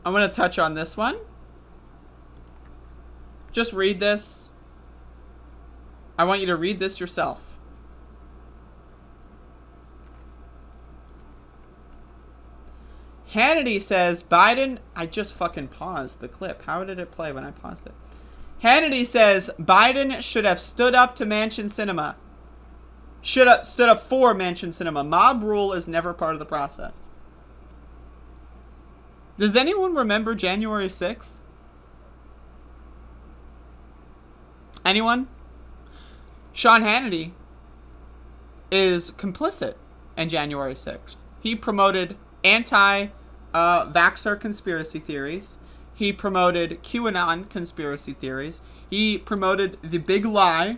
I'm going to touch on this one. Just read this. I want you to read this yourself. Hannity says Biden... I just fucking paused the clip. How did it play when I paused it? Hannity says Biden should have stood up to Mansion Sinema. Stood up for Mansion Sinema. Mob rule is never part of the process. Does anyone remember January 6th? Anyone? Sean Hannity is complicit in January 6th. He promoted anti-vaxxer conspiracy theories. He promoted QAnon conspiracy theories. He promoted the big lie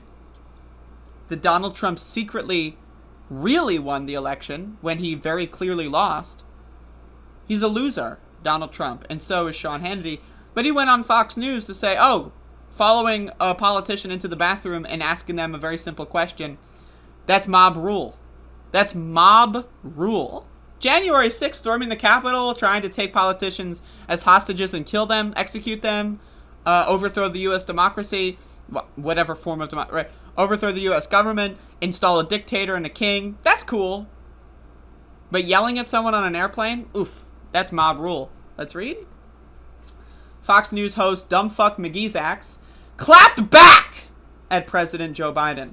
that Donald Trump secretly really won the election when he very clearly lost. He's a loser, Donald Trump, and so is Sean Hannity. But he went on Fox News to say, following a politician into the bathroom and asking them a very simple question, that's mob rule. That's mob rule. January 6th, storming the Capitol, trying to take politicians as hostages and kill them, execute them, overthrow the U.S. democracy, whatever form of democracy, right? Overthrow the U.S. government, install a dictator and a king. That's cool. But yelling at someone on an airplane? Oof. That's mob rule. Let's read. Fox News host Dumbfuck McGeezax clapped back at President Joe Biden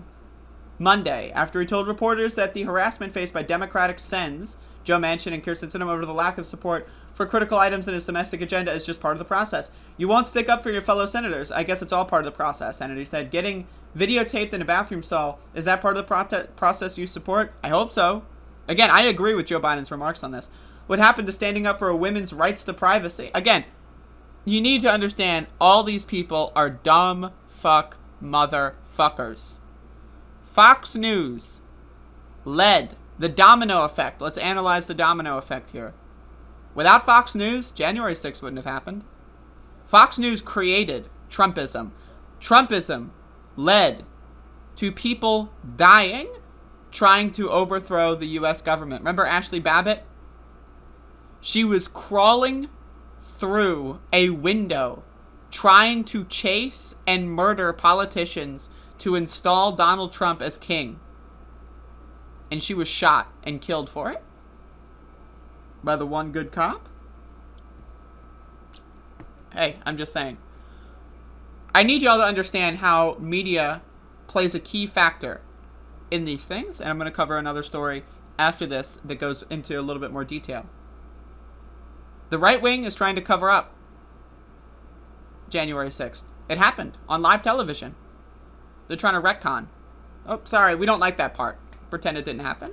Monday after he told reporters that the harassment faced by Democratic Sens, Joe Manchin and Kyrsten Sinema, over the lack of support for critical items in his domestic agenda is just part of the process. You won't stick up for your fellow senators. I guess it's all part of the process, Hannity said. Getting videotaped in a bathroom stall, is that part of the process you support? I hope so. Again, I agree with Joe Biden's remarks on this. What happened to standing up for a women's rights to privacy? Again, you need to understand all these people are dumb fuck motherfuckers. Fox News led the domino effect. Let's analyze the domino effect here. Without Fox News, January 6th wouldn't have happened. Fox News created Trumpism. Trumpism led to people dying trying to overthrow the U.S. government. Remember Ashley Babbitt? She was crawling through a window trying to chase and murder politicians to install Donald Trump as king. And she was shot and killed for it by the one good cop. Hey, I'm just saying. I need y'all to understand how media plays a key factor in these things. And I'm going to cover another story after this that goes into a little bit more detail. The right wing is trying to cover up January 6th. It happened on live television. They're trying to retcon. Oh, sorry, we don't like that part. Pretend it didn't happen.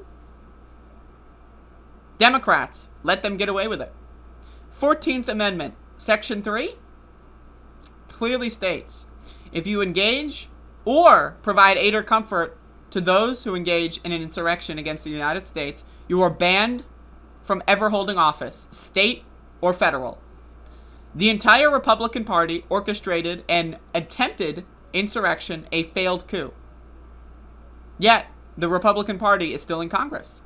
Democrats, let them get away with it. 14th Amendment, Section 3, clearly states, if you engage or provide aid or comfort to those who engage in an insurrection against the United States, you are banned from ever holding office, state or federal. The entire Republican Party orchestrated an attempted insurrection, a failed coup. Yet, the Republican Party is still in Congress.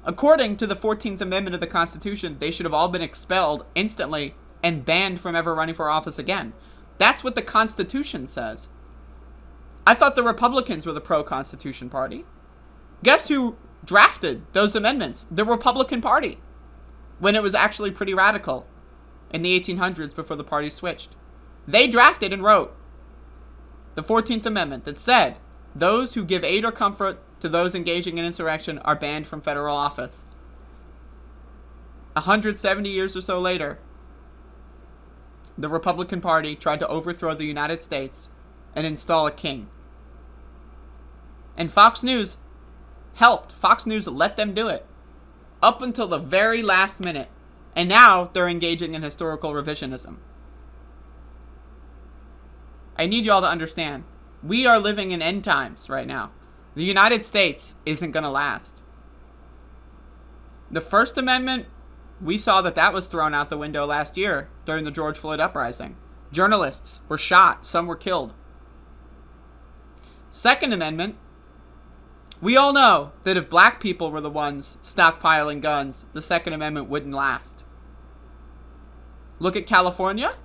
According to the 14th Amendment of the Constitution, they should have all been expelled instantly and banned from ever running for office again. That's what the Constitution says. I thought the Republicans were the pro-Constitution party. Guess who drafted those amendments? The Republican Party. When it was actually pretty radical in the 1800s before the party switched. They drafted and wrote the 14th Amendment that said those who give aid or comfort to those engaging in insurrection are banned from federal office. 170 years or so later, the Republican Party tried to overthrow the United States and install a king. And Fox News helped. Fox News let them do it up until the very last minute. And now they're engaging in historical revisionism. I need y'all to understand. We are living in end times right now. The United States isn't going to last. The First Amendment, we saw that was thrown out the window last year during the George Floyd uprising. Journalists were shot. Some were killed. Second Amendment, we all know that if black people were the ones stockpiling guns, the Second Amendment wouldn't last. Look at California.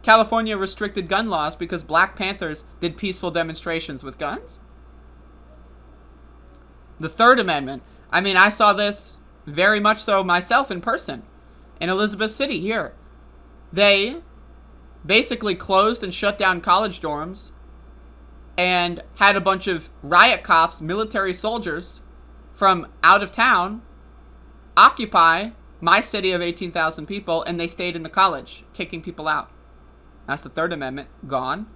California restricted gun laws because Black Panthers did peaceful demonstrations with guns. The Third Amendment. I mean, I saw this very much so myself in person in Elizabeth City here. They basically closed and shut down college dorms and had a bunch of riot cops, military soldiers from out of town occupy my city of 18,000 people, and they stayed in the college, kicking people out. That's the Third Amendment. Gone.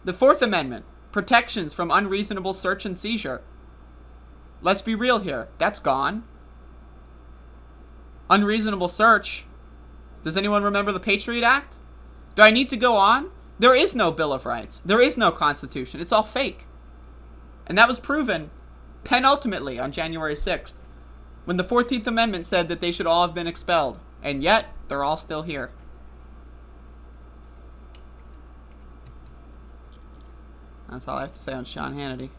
The Fourth Amendment. Protections from unreasonable search and seizure. Let's be real here. That's gone. Unreasonable search. Does anyone remember the Patriot Act? Do I need to go on? There is no Bill of Rights. There is no Constitution. It's all fake. And that was proven penultimately on January 6th, when the 14th Amendment said that they should all have been expelled. And yet, they're all still here. That's all I have to say on Sean Hannity.